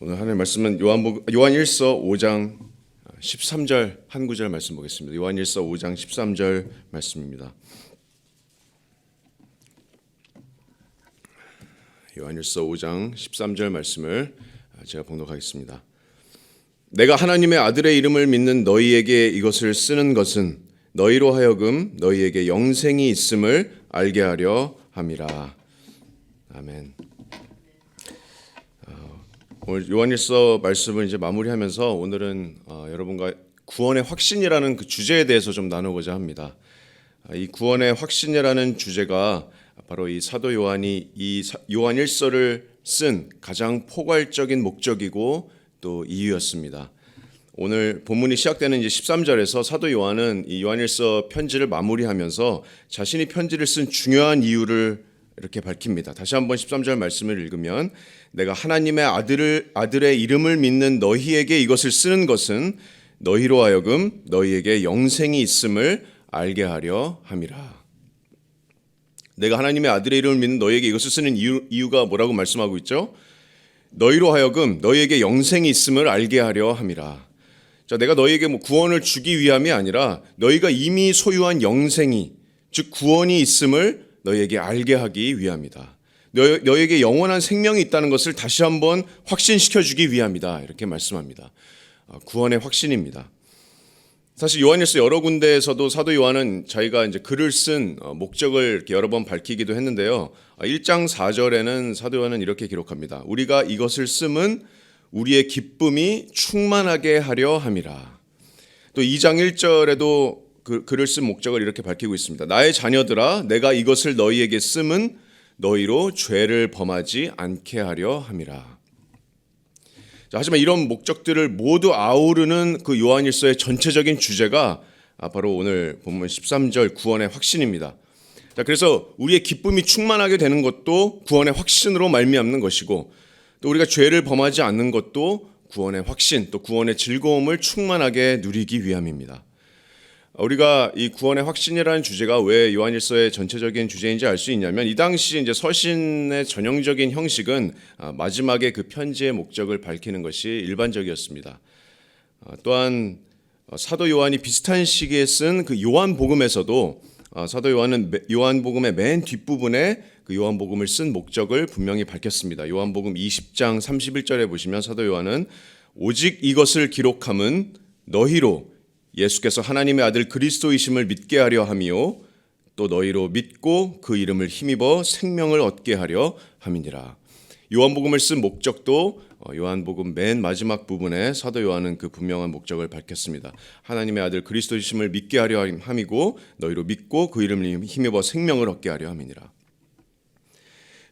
오늘 하나님 말씀은 요한일서 5장 13절 한 구절 말씀 보겠습니다. 요한일서 5장 13절 말씀입니다. 요한일서 5장 13절 말씀을 제가 봉독하겠습니다. 내가 하나님의 아들의 이름을 믿는 너희에게 이것을 쓰는 것은 너희로 하여금 너희에게 영생이 있음을 알게 하려 함이라. 아멘. 오늘 요한일서 말씀을 이제 마무리하면서 오늘은 여러분과 구원의 확신이라는 그 주제에 대해서 좀 나누고자 합니다. 이 구원의 확신이라는 주제가 바로 이 사도 요한이 이 요한일서를 쓴 가장 포괄적인 목적이고 또 이유였습니다. 오늘 본문이 시작되는 이제 13절에서 사도 요한은 이 요한일서 편지를 마무리하면서 자신이 편지를 쓴 중요한 이유를 이렇게 밝힙니다. 다시 한번 13절 말씀을 읽으면 내가 하나님의 아들의 이름을 믿는 너희에게 이것을 쓰는 것은 너희로 하여금 너희에게 영생이 있음을 알게 하려 함이라. 내가 하나님의 아들의 이름을 믿는 너희에게 이것을 쓰는 이유가 뭐라고 말씀하고 있죠? 너희로 하여금 너희에게 영생이 있음을 알게 하려 함이라. 자, 내가 너희에게 구원을 주기 위함이 아니라 너희가 이미 소유한 영생이 즉 구원이 있음을 너희에게 알게 하기 위함이다. 너희에게 영원한 생명이 있다는 것을 다시 한번 확신시켜주기 위함이다. 이렇게 말씀합니다. 구원의 확신입니다. 사실 요한일서 여러 군데에서도 사도 요한은 자기가 이제 글을 쓴 목적을 이렇게 여러 번 밝히기도 했는데요. 1장 4절에는 사도 요한은 이렇게 기록합니다. 우리가 이것을 씀은 우리의 기쁨이 충만하게 하려 함이라. 또 2장 1절에도 글을 쓴 목적을 이렇게 밝히고 있습니다. 나의 자녀들아, 내가 이것을 너희에게 씀은 너희로 죄를 범하지 않게 하려 함이라. 자, 하지만 이런 목적들을 모두 아우르는 그 요한일서의 전체적인 주제가 바로 오늘 본문 13절 구원의 확신입니다. 자, 그래서 우리의 기쁨이 충만하게 되는 것도 구원의 확신으로 말미암는 것이고, 또 우리가 죄를 범하지 않는 것도 구원의 확신, 또 구원의 즐거움을 충만하게 누리기 위함입니다. 우리가 이 구원의 확신이라는 주제가 왜 요한일서의 전체적인 주제인지 알 수 있냐면, 이 당시 이제 서신의 전형적인 형식은 마지막에 그 편지의 목적을 밝히는 것이 일반적이었습니다. 또한 사도 요한이 비슷한 시기에 쓴 그 요한복음에서도 사도 요한은 요한복음의 맨 뒷부분에 그 요한복음을 쓴 목적을 분명히 밝혔습니다. 요한복음 20장 31절에 보시면 사도 요한은 오직 이것을 기록함은 너희로 예수께서 하나님의 아들 그리스도이심을 믿게 하려 함이요 또 너희로 믿고 그 이름을 힘입어 생명을 얻게 하려 함이니라. 요한복음을 쓴 목적도 요한복음 맨 마지막 부분에 사도 요한은 그 분명한 목적을 밝혔습니다. 하나님의 아들 그리스도이심을 믿게 하려 함이고 너희로 믿고 그 이름을 힘입어 생명을 얻게 하려 함이니라.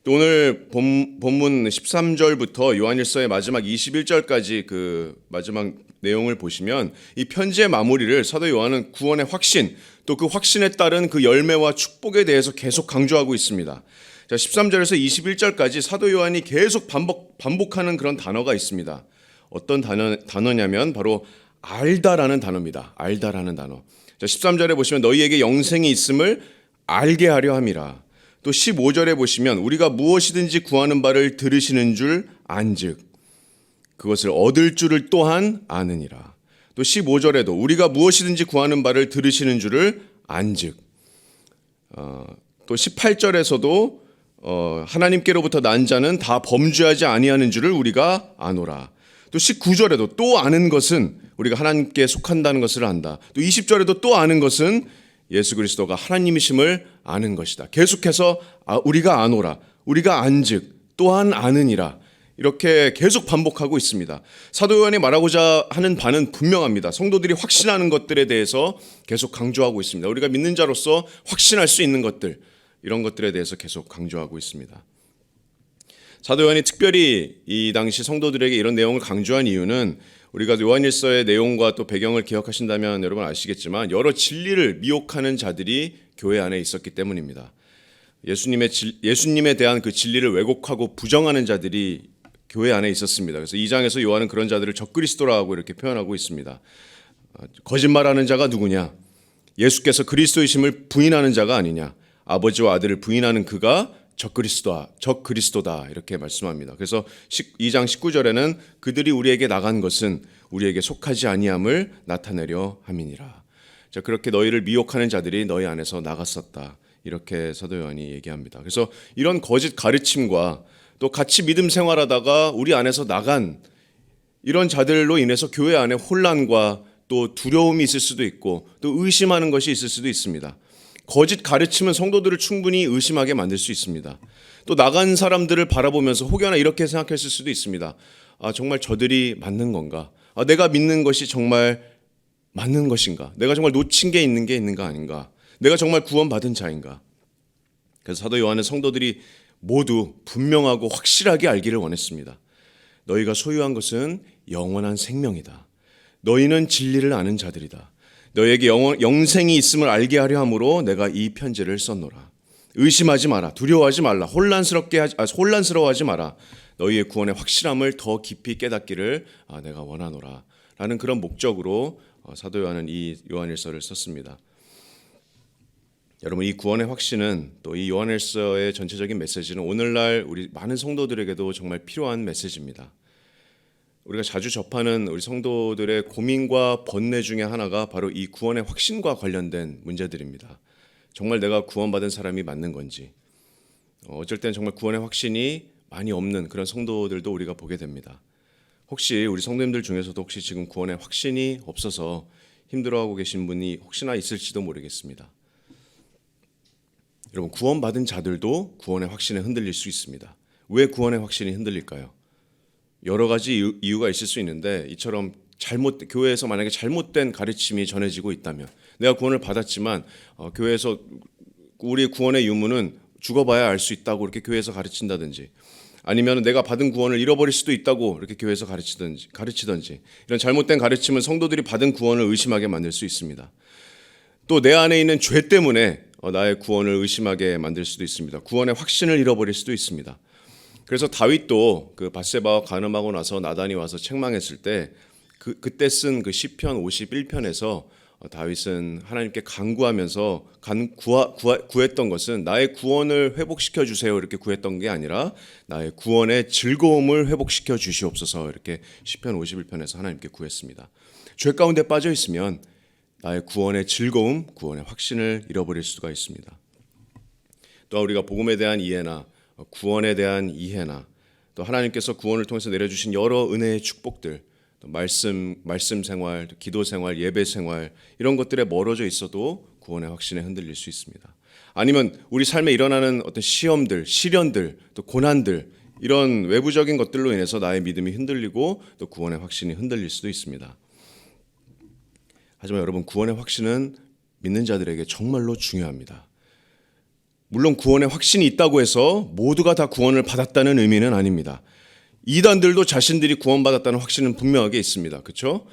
또 오늘 본문 13절부터 요한일서의 마지막 21절까지 그 마지막 내용을 보시면 이 편지의 마무리를 사도 요한은 구원의 확신, 또 그 확신에 따른 그 열매와 축복에 대해서 계속 강조하고 있습니다. 자, 13절에서 21절까지 사도 요한이 계속 반복하는 그런 단어가 있습니다. 어떤 단어냐면 바로 알다라는 단어입니다. 알다라는 단어. 자, 13절에 보시면 너희에게 영생이 있음을 알게 하려 함이라. 또 15절에 보시면 우리가 무엇이든지 구하는 바를 들으시는 줄 안즉 그것을 얻을 줄을 또한 아느니라. 또 15절에도 우리가 무엇이든지 구하는 바를 들으시는 줄을 안즉 또 18절에서도 하나님께로부터 난 자는 다 범죄하지 아니하는 줄을 우리가 아노라. 또 19절에도 또 아는 것은 우리가 하나님께 속한다는 것을 안다. 또 20절에도 또 아는 것은 예수 그리스도가 하나님이심을 아는 것이다. 계속해서 우리가 아노라, 우리가 안즉, 또한 아느니라 이렇게 계속 반복하고 있습니다. 사도 요한이 말하고자 하는 바는 분명합니다. 성도들이 확신하는 것들에 대해서 계속 강조하고 있습니다. 우리가 믿는 자로서 확신할 수 있는 것들, 이런 것들에 대해서 계속 강조하고 있습니다. 사도 요한이 특별히 이 당시 성도들에게 이런 내용을 강조한 이유는 우리가 요한일서의 내용과 또 배경을 기억하신다면 여러분 아시겠지만 여러 진리를 미혹하는 자들이 교회 안에 있었기 때문입니다. 예수님에 대한 그 진리를 왜곡하고 부정하는 자들이 교회 안에 있었습니다. 그래서 2장에서 요한은 그런 자들을 적그리스도라고 이렇게 표현하고 있습니다. 거짓말하는 자가 누구냐? 예수께서 그리스도이심을 부인하는 자가 아니냐? 아버지와 아들을 부인하는 그가 적그리스도다 이렇게 말씀합니다. 그래서 2장 19절에는 그들이 우리에게 나간 것은 우리에게 속하지 아니함을 나타내려 함이니라. 자, 그렇게 너희를 미혹하는 자들이 너희 안에서 나갔었다. 이렇게 사도 요한이 얘기합니다. 그래서 이런 거짓 가르침과 또 같이 믿음 생활하다가 우리 안에서 나간 이런 자들로 인해서 교회 안에 혼란과 또 두려움이 있을 수도 있고 또 의심하는 것이 있을 수도 있습니다. 거짓 가르침은 성도들을 충분히 의심하게 만들 수 있습니다. 또 나간 사람들을 바라보면서 혹여나 이렇게 생각했을 수도 있습니다. 정말 저들이 맞는 건가? 내가 믿는 것이 정말 맞는 것인가? 내가 정말 놓친 게 있는가 아닌가? 내가 정말 구원받은 자인가? 그래서 사도 요한은 성도들이 모두 분명하고 확실하게 알기를 원했습니다. 너희가 소유한 것은 영원한 생명이다. 너희는 진리를 아는 자들이다. 너희에게 영생이 있음을 알게 하려 함으로 내가 이 편지를 썼노라. 의심하지 마라. 두려워하지 말라. 혼란스러워하지 마라. 너희의 구원의 확실함을 더 깊이 깨닫기를 내가 원하노라. 라는 그런 목적으로 사도 요한은 이 요한일서를 썼습니다. 여러분, 이 구원의 확신은 또 이 요한일서의 전체적인 메시지는 오늘날 우리 많은 성도들에게도 정말 필요한 메시지입니다. 우리가 자주 접하는 우리 성도들의 고민과 번뇌 중에 하나가 바로 이 구원의 확신과 관련된 문제들입니다. 정말 내가 구원받은 사람이 맞는 건지, 어쩔 땐 정말 구원의 확신이 많이 없는 그런 성도들도 우리가 보게 됩니다. 혹시 우리 성도님들 중에서도 혹시 지금 구원의 확신이 없어서 힘들어하고 계신 분이 혹시나 있을지도 모르겠습니다. 여러분, 구원받은 자들도 구원의 확신에 흔들릴 수 있습니다. 왜 구원의 확신이 흔들릴까요? 여러 가지 이유가 있을 수 있는데, 이처럼 교회에서 만약에 잘못된 가르침이 전해지고 있다면, 내가 구원을 받았지만 교회에서 우리 구원의 유무는 죽어봐야 알 수 있다고 이렇게 교회에서 가르친다든지, 아니면 내가 받은 구원을 잃어버릴 수도 있다고 이렇게 교회에서 가르치던지 이런 잘못된 가르침은 성도들이 받은 구원을 의심하게 만들 수 있습니다. 또 내 안에 있는 죄 때문에 나의 구원을 의심하게 만들 수도 있습니다. 구원의 확신을 잃어버릴 수도 있습니다. 그래서 다윗도 그 밧세바와 간음하고 나서 나단이 와서 책망했을 때 그때 쓴 그 시편 51편에서 다윗은 하나님께 간구하면서 구했던 것은 나의 구원을 회복시켜 주세요 이렇게 구했던 게 아니라 나의 구원의 즐거움을 회복시켜 주시옵소서 이렇게 시편 51편에서 하나님께 구했습니다. 죄 가운데 빠져 있으면 나의 구원의 즐거움, 구원의 확신을 잃어버릴 수가 있습니다. 또 우리가 복음에 대한 이해나 구원에 대한 이해나 또 하나님께서 구원을 통해서 내려주신 여러 은혜의 축복들, 또 말씀 생활, 기도 생활, 예배 생활 이런 것들에 멀어져 있어도 구원의 확신에 흔들릴 수 있습니다. 아니면 우리 삶에 일어나는 어떤 시험들, 시련들, 또 고난들 이런 외부적인 것들로 인해서 나의 믿음이 흔들리고 또 구원의 확신이 흔들릴 수도 있습니다. 하지만 여러분, 구원의 확신은 믿는 자들에게 정말로 중요합니다. 물론 구원의 확신이 있다고 해서 모두가 다 구원을 받았다는 의미는 아닙니다. 이단들도 자신들이 구원받았다는 확신은 분명하게 있습니다. 그렇죠?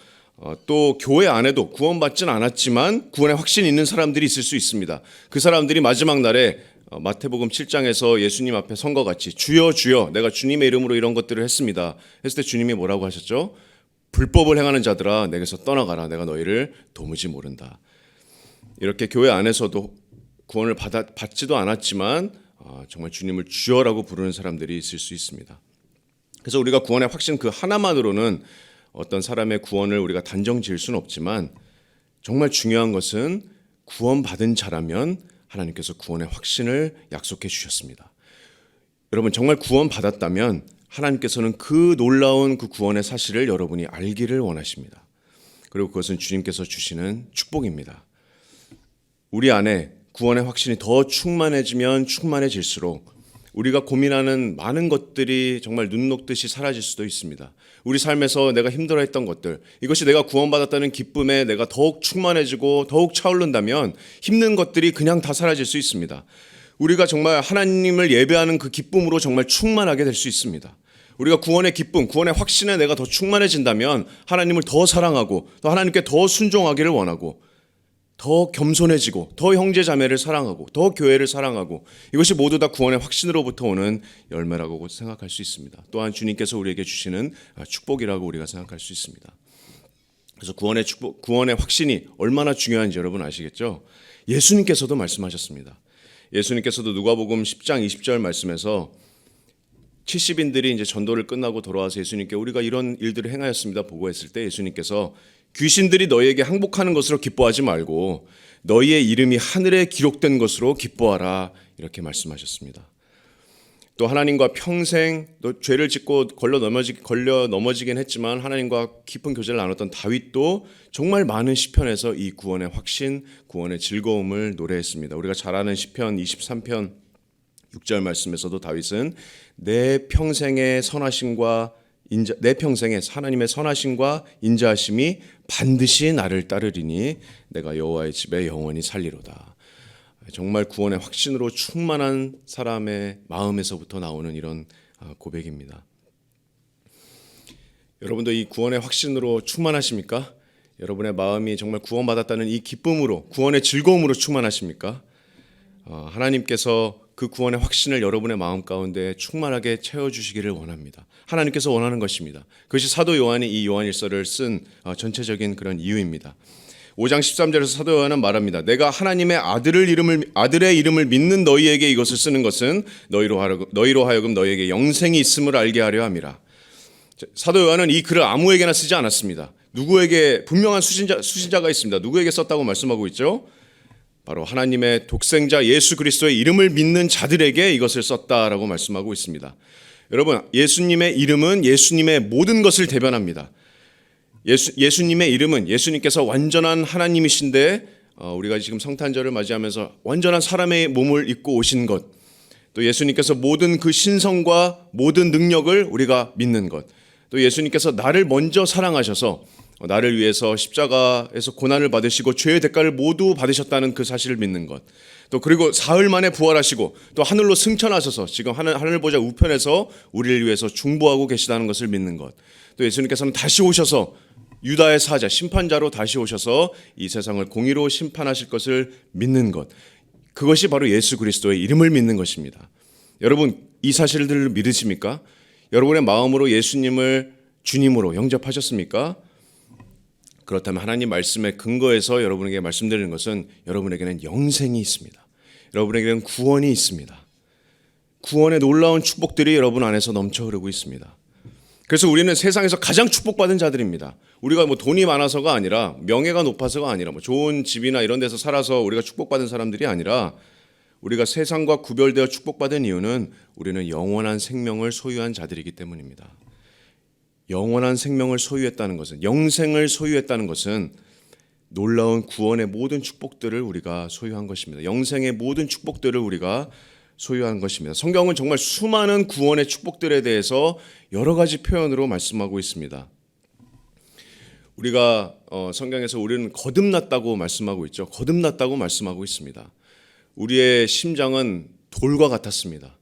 또 교회 안에도 구원받지는 않았지만 구원의 확신이 있는 사람들이 있을 수 있습니다. 그 사람들이 마지막 날에 마태복음 7장에서 예수님 앞에 선 것 같이 주여 주여 내가 주님의 이름으로 이런 것들을 했습니다 했을 때 주님이 뭐라고 하셨죠? 불법을 행하는 자들아 내게서 떠나가라. 내가 너희를 도무지 모른다. 이렇게 교회 안에서도 구원을 받지도 않았지만 정말 주님을 주여라고 부르는 사람들이 있을 수 있습니다. 그래서 우리가 구원의 확신 그 하나만으로는 어떤 사람의 구원을 우리가 단정 지을 수는 없지만 정말 중요한 것은 구원받은 자라면 하나님께서 구원의 확신을 약속해 주셨습니다. 여러분, 정말 구원받았다면 하나님께서는 그 놀라운 그 구원의 사실을 여러분이 알기를 원하십니다. 그리고 그것은 주님께서 주시는 축복입니다. 우리 안에 구원의 확신이 더 충만해지면 충만해질수록 우리가 고민하는 많은 것들이 정말 눈 녹듯이 사라질 수도 있습니다. 우리 삶에서 내가 힘들어했던 것들, 이것이 내가 구원받았다는 기쁨에 내가 더욱 충만해지고 더욱 차오른다면 힘든 것들이 그냥 다 사라질 수 있습니다. 우리가 정말 하나님을 예배하는 그 기쁨으로 정말 충만하게 될 수 있습니다. 우리가 구원의 기쁨, 구원의 확신에 내가 더 충만해진다면 하나님을 더 사랑하고 또 하나님께 더 순종하기를 원하고 더 겸손해지고 더 형제 자매를 사랑하고 더 교회를 사랑하고 이것이 모두 다 구원의 확신으로부터 오는 열매라고 생각할 수 있습니다. 또한 주님께서 우리에게 주시는 축복이라고 우리가 생각할 수 있습니다. 그래서 구원의 축복, 구원의 확신이 얼마나 중요한지 여러분 아시겠죠? 예수님께서도 말씀하셨습니다. 예수님께서도 누가복음 10장 20절 말씀에서 70인들이 이제 전도를 끝나고 돌아와서 예수님께 우리가 이런 일들을 행하였습니다 보고했을 때 예수님께서 귀신들이 너희에게 항복하는 것으로 기뻐하지 말고 너희의 이름이 하늘에 기록된 것으로 기뻐하라 이렇게 말씀하셨습니다. 또 하나님과 평생 또 죄를 짓고 걸려 넘어지긴 했지만 하나님과 깊은 교제를 나눴던 다윗도 정말 많은 시편에서 이 구원의 확신, 구원의 즐거움을 노래했습니다. 우리가 잘 아는 시편 23편 6절 말씀에서도 다윗은 내 평생의 하나님의 선하심과 인자하심이 반드시 나를 따르리니 내가 여호와의 집에 영원히 살리로다. 정말 구원의 확신으로 충만한 사람의 마음에서부터 나오는 이런 고백입니다. 여러분도 이 구원의 확신으로 충만하십니까? 여러분의 마음이 정말 구원받았다는 이 기쁨으로, 구원의 즐거움으로 충만하십니까? 하나님께서 그 구원의 확신을 여러분의 마음 가운데 충만하게 채워주시기를 원합니다. 하나님께서 원하는 것입니다. 그것이 사도 요한이 이 요한일서를 쓴 전체적인 그런 이유입니다. 5장 13절에서 사도 요한은 말합니다. 내가 하나님의 아들의 이름을 믿는 너희에게 이것을 쓰는 것은 너희로 하여금 너희에게 영생이 있음을 알게 하려 함이라. 사도 요한은 이 글을 아무에게나 쓰지 않았습니다. 누구에게 분명한 수신자가 있습니다. 누구에게 썼다고 말씀하고 있죠? 바로 하나님의 독생자 예수 그리스도의 이름을 믿는 자들에게 이것을 썼다라고 말씀하고 있습니다. 여러분, 예수님의 이름은 예수님의 모든 것을 대변합니다. 예수님의 이름은 예수님께서 완전한 하나님이신데 우리가 지금 성탄절을 맞이하면서 완전한 사람의 몸을 입고 오신 것, 또 예수님께서 모든 그 신성과 모든 능력을 우리가 믿는 것, 또 예수님께서 나를 먼저 사랑하셔서 나를 위해서 십자가에서 고난을 받으시고 죄의 대가를 모두 받으셨다는 그 사실을 믿는 것, 또 그리고 사흘 만에 부활하시고 또 하늘로 승천하셔서 지금 하늘 보좌 우편에서 우리를 위해서 중보하고 계시다는 것을 믿는 것, 또 예수님께서는 다시 오셔서 유다의 사자, 심판자로 다시 오셔서 이 세상을 공의로 심판하실 것을 믿는 것, 그것이 바로 예수 그리스도의 이름을 믿는 것입니다. 여러분, 이 사실들을 믿으십니까? 여러분의 마음으로 예수님을 주님으로 영접하셨습니까? 그렇다면 하나님 말씀의 근거에서 여러분에게 말씀드리는 것은 여러분에게는 영생이 있습니다. 여러분에게는 구원이 있습니다. 구원의 놀라운 축복들이 여러분 안에서 넘쳐 흐르고 있습니다. 그래서 우리는 세상에서 가장 축복받은 자들입니다. 우리가 뭐 돈이 많아서가 아니라, 명예가 높아서가 아니라, 뭐 좋은 집이나 이런 데서 살아서 우리가 축복받은 사람들이 아니라, 우리가 세상과 구별되어 축복받은 이유는 우리는 영원한 생명을 소유한 자들이기 때문입니다. 영원한 생명을 소유했다는 것은, 영생을 소유했다는 것은 놀라운 구원의 모든 축복들을 우리가 소유한 것입니다. 영생의 모든 축복들을 우리가 소유한 것입니다. 성경은 정말 수많은 구원의 축복들에 대해서 여러 가지 표현으로 말씀하고 있습니다. 우리가 성경에서 우리는 거듭났다고 말씀하고 있죠. 거듭났다고 말씀하고 있습니다. 우리의 심장은 돌과 같았습니다.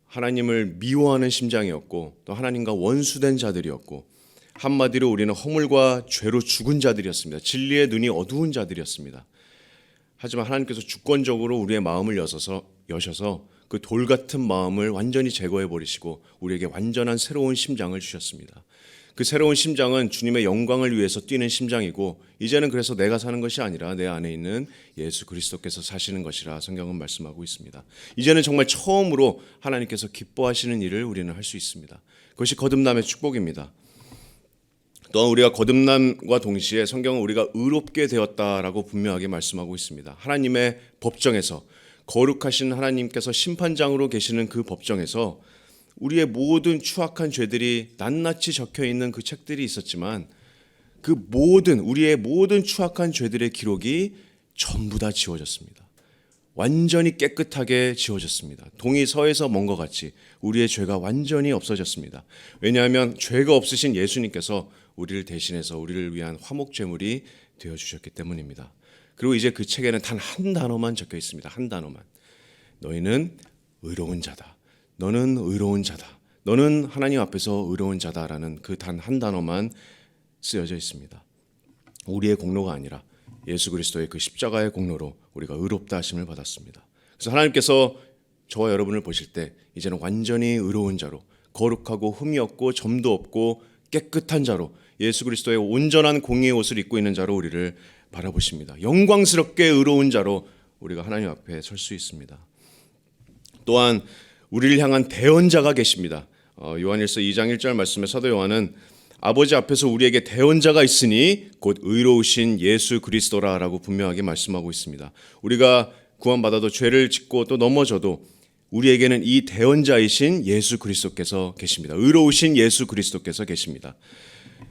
하나님을 미워하는 심장이었고 또 하나님과 원수된 자들이었고, 한마디로 우리는 허물과 죄로 죽은 자들이었습니다. 진리의 눈이 어두운 자들이었습니다. 하지만 하나님께서 주권적으로 우리의 마음을 여셔서 그 돌 같은 마음을 완전히 제거해 버리시고 우리에게 완전한 새로운 심장을 주셨습니다. 그 새로운 심장은 주님의 영광을 위해서 뛰는 심장이고, 이제는 그래서 내가 사는 것이 아니라 내 안에 있는 예수 그리스도께서 사시는 것이라 성경은 말씀하고 있습니다. 이제는 정말 처음으로 하나님께서 기뻐하시는 일을 우리는 할 수 있습니다. 그것이 거듭남의 축복입니다. 또한 우리가 거듭남과 동시에 성경은 우리가 의롭게 되었다라고 분명하게 말씀하고 있습니다. 하나님의 법정에서, 거룩하신 하나님께서 심판장으로 계시는 그 법정에서 우리의 모든 추악한 죄들이 낱낱이 적혀있는 그 책들이 있었지만, 우리의 모든 추악한 죄들의 기록이 전부 다 지워졌습니다. 완전히 깨끗하게 지워졌습니다. 동이 서에서 먼 것 같이 우리의 죄가 완전히 없어졌습니다. 왜냐하면 죄가 없으신 예수님께서 우리를 대신해서 우리를 위한 화목제물이 되어주셨기 때문입니다. 그리고 이제 그 책에는 단 한 단어만 적혀 있습니다. 한 단어만. 너희는 의로운 자다. 너는 의로운 자다. 너는 하나님 앞에서 의로운 자다라는 그 단 한 단어만 쓰여져 있습니다. 우리의 공로가 아니라 예수 그리스도의 그 십자가의 공로로 우리가 의롭다 하심을 받았습니다. 그래서 하나님께서 저와 여러분을 보실 때 이제는 완전히 의로운 자로, 거룩하고 흠이 없고 점도 없고 깨끗한 자로, 예수 그리스도의 온전한 공의의 옷을 입고 있는 자로 우리를 바라보십니다. 영광스럽게 의로운 자로 우리가 하나님 앞에 설 수 있습니다. 또한 우리를 향한 대언자가 계십니다. 요한일서 2장 1절 말씀에 사도 요한은 아버지 앞에서 우리에게 대언자가 있으니 곧 의로우신 예수 그리스도라라고 분명하게 말씀하고 있습니다. 우리가 구원받아도 죄를 짓고 또 넘어져도 우리에게는 이 대언자이신 예수 그리스도께서 계십니다. 의로우신 예수 그리스도께서 계십니다.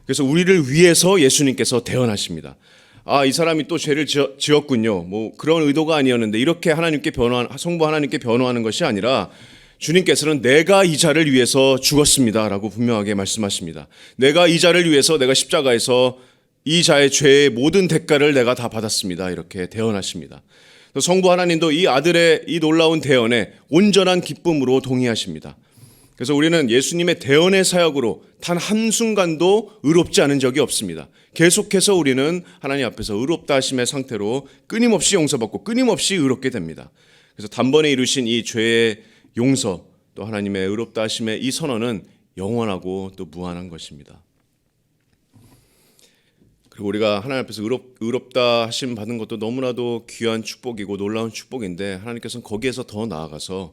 그래서 우리를 위해서 예수님께서 대언하십니다. 이 사람이 또 죄를 지었군요. 뭐 그런 의도가 아니었는데 이렇게 성부 하나님께 변호하는 것이 아니라 주님께서는 내가 이 자를 위해서 죽었습니다라고 분명하게 말씀하십니다. 내가 이 자를 위해서 내가 십자가에서 이 자의 죄의 모든 대가를 내가 다 받았습니다. 이렇게 대언하십니다. 성부 하나님도 이 아들의 이 놀라운 대언에 온전한 기쁨으로 동의하십니다. 그래서 우리는 예수님의 대언의 사역으로 단 한순간도 의롭지 않은 적이 없습니다. 계속해서 우리는 하나님 앞에서 의롭다 하심의 상태로 끊임없이 용서받고 끊임없이 의롭게 됩니다. 그래서 단번에 이루신 이 죄의 용서 또 하나님의 의롭다 하심의 이 선언은 영원하고 또 무한한 것입니다. 그리고 우리가 하나님 앞에서 의롭다 하심 받은 것도 너무나도 귀한 축복이고 놀라운 축복인데 하나님께서는 거기에서 더 나아가서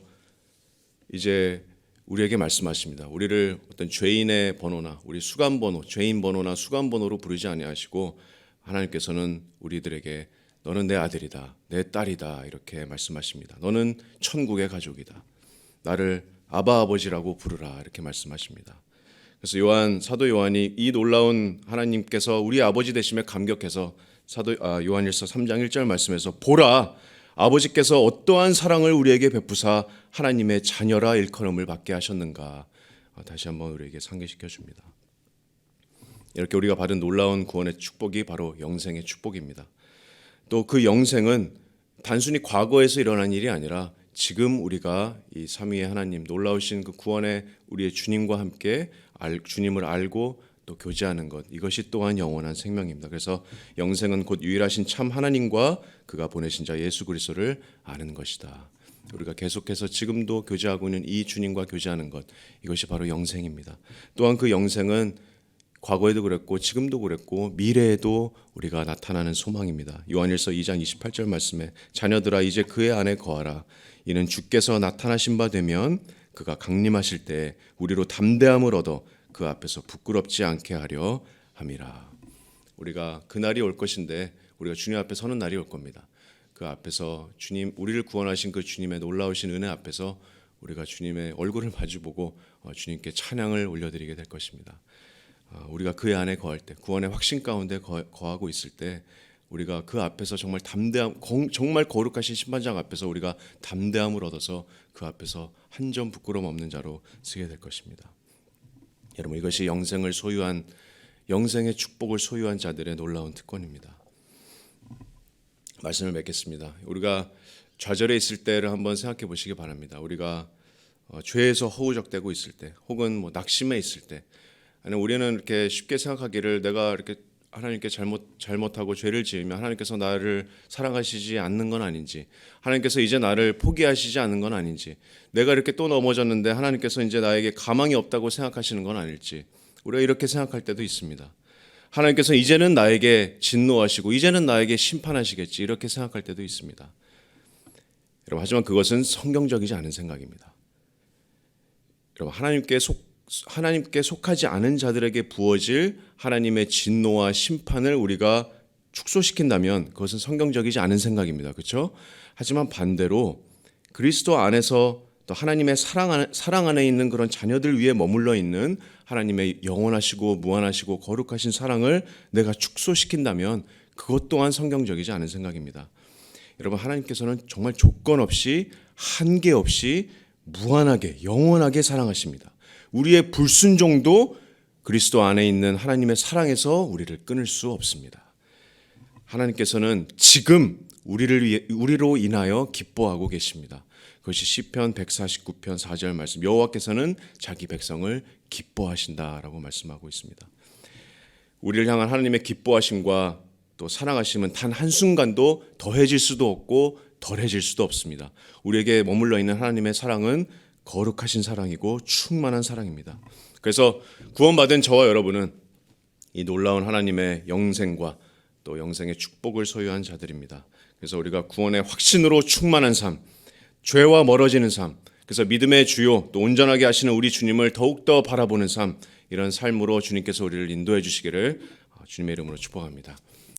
이제 우리에게 말씀하십니다. 우리를 어떤 죄인의 번호나 우리 수감 번호, 죄인 번호나 수감 번호로 부르지 아니하시고 하나님께서는 우리들에게 너는 내 아들이다, 내 딸이다 이렇게 말씀하십니다. 너는 천국의 가족이다. 나를 아바 아버지라고 부르라 이렇게 말씀하십니다. 그래서 사도 요한이 이 놀라운 하나님께서 우리 아버지 되심에 감격해서 요한일서 3장 1절 말씀에서 보라 아버지께서 어떠한 사랑을 우리에게 베푸사 하나님의 자녀라 일컬음을 받게 하셨는가 다시 한번 우리에게 상기시켜 줍니다. 이렇게 우리가 받은 놀라운 구원의 축복이 바로 영생의 축복입니다. 또 그 영생은 단순히 과거에서 일어난 일이 아니라 지금 우리가 이 삼위의 하나님 놀라우신 그 구원의 우리의 주님과 함께 주님을 알고 또 교제하는 것 이것이 또한 영원한 생명입니다. 그래서 영생은 곧 유일하신 참 하나님과 그가 보내신 자 예수 그리스도를 아는 것이다. 우리가 계속해서 지금도 교제하고 있는 이 주님과 교제하는 것 이것이 바로 영생입니다. 또한 그 영생은 과거에도 그랬고 지금도 그랬고 미래에도 우리가 나타나는 소망입니다. 요한일서 2장 28절 말씀에 자녀들아 이제 그의 안에 거하라. 이는 주께서 나타나신 바 되면 그가 강림하실 때 우리로 담대함을 얻어 그 앞에서 부끄럽지 않게 하려 함이라. 우리가 그 날이 올 것인데 우리가 주님 앞에 서는 날이 올 겁니다. 그 앞에서 주님 우리를 구원하신 그 주님의 놀라우신 은혜 앞에서 우리가 주님의 얼굴을 마주보고 주님께 찬양을 올려드리게 될 것입니다. 우리가 그의 안에 거할 때 구원의 확신 가운데 거하고 있을 때 우리가 그 앞에서 정말 정말 거룩하신 심판장 앞에서 우리가 담대함을 얻어서 그 앞에서 한 점 부끄러움 없는 자로 서게 될 것입니다. 여러분 이것이 영생의 축복을 소유한 자들의 놀라운 특권입니다. 말씀을 맺겠습니다. 우리가 좌절해 있을 때를 한번 생각해 보시기 바랍니다. 우리가 죄에서 허우적대고 있을 때 혹은 낙심해 있을 때 아니 우리는 이렇게 쉽게 생각하기를 내가 이렇게 하나님께 잘못하고 죄를 지으면 하나님께서 나를 사랑하시지 않는 건 아닌지 하나님께서 이제 나를 포기하시지 않는 건 아닌지 내가 이렇게 또 넘어졌는데 하나님께서 이제 나에게 가망이 없다고 생각하시는 건 아닐지 우리가 이렇게 생각할 때도 있습니다. 하나님께서 이제는 나에게 진노하시고 이제는 나에게 심판하시겠지 이렇게 생각할 때도 있습니다. 여러분 하지만 그것은 성경적이지 않은 생각입니다. 여러분 하나님께 속하지 않은 자들에게 부어질 하나님의 진노와 심판을 우리가 축소시킨다면 그것은 성경적이지 않은 생각입니다. 그렇죠? 하지만 반대로 그리스도 안에서 또 하나님의 사랑 안에 있는 그런 자녀들 위에 머물러 있는 하나님의 영원하시고 무한하시고 거룩하신 사랑을 내가 축소시킨다면 그것 또한 성경적이지 않은 생각입니다. 여러분 하나님께서는 정말 조건 없이 한계 없이 무한하게 영원하게 사랑하십니다. 우리의 불순종도 그리스도 안에 있는 하나님의 사랑에서 우리를 끊을 수 없습니다. 하나님께서는 지금 우리로 인하여 기뻐하고 계십니다. 그것이 시편 149편 4절 말씀 여호와께서는 자기 백성을 기뻐하신다라고 말씀하고 있습니다. 우리를 향한 하나님의 기뻐하심과 또 사랑하심은 단 한순간도 더해질 수도 없고 덜해질 수도 없습니다. 우리에게 머물러 있는 하나님의 사랑은 거룩하신 사랑이고 충만한 사랑입니다. 그래서 구원받은 저와 여러분은 이 놀라운 하나님의 영생과 또 영생의 축복을 소유한 자들입니다. 그래서 우리가 구원의 확신으로 충만한 삶, 죄와 멀어지는 삶, 그래서 믿음의 주요 또 온전하게 하시는 우리 주님을 더욱더 바라보는 삶, 이런 삶으로 주님께서 우리를 인도해 주시기를 주님의 이름으로 축복합니다.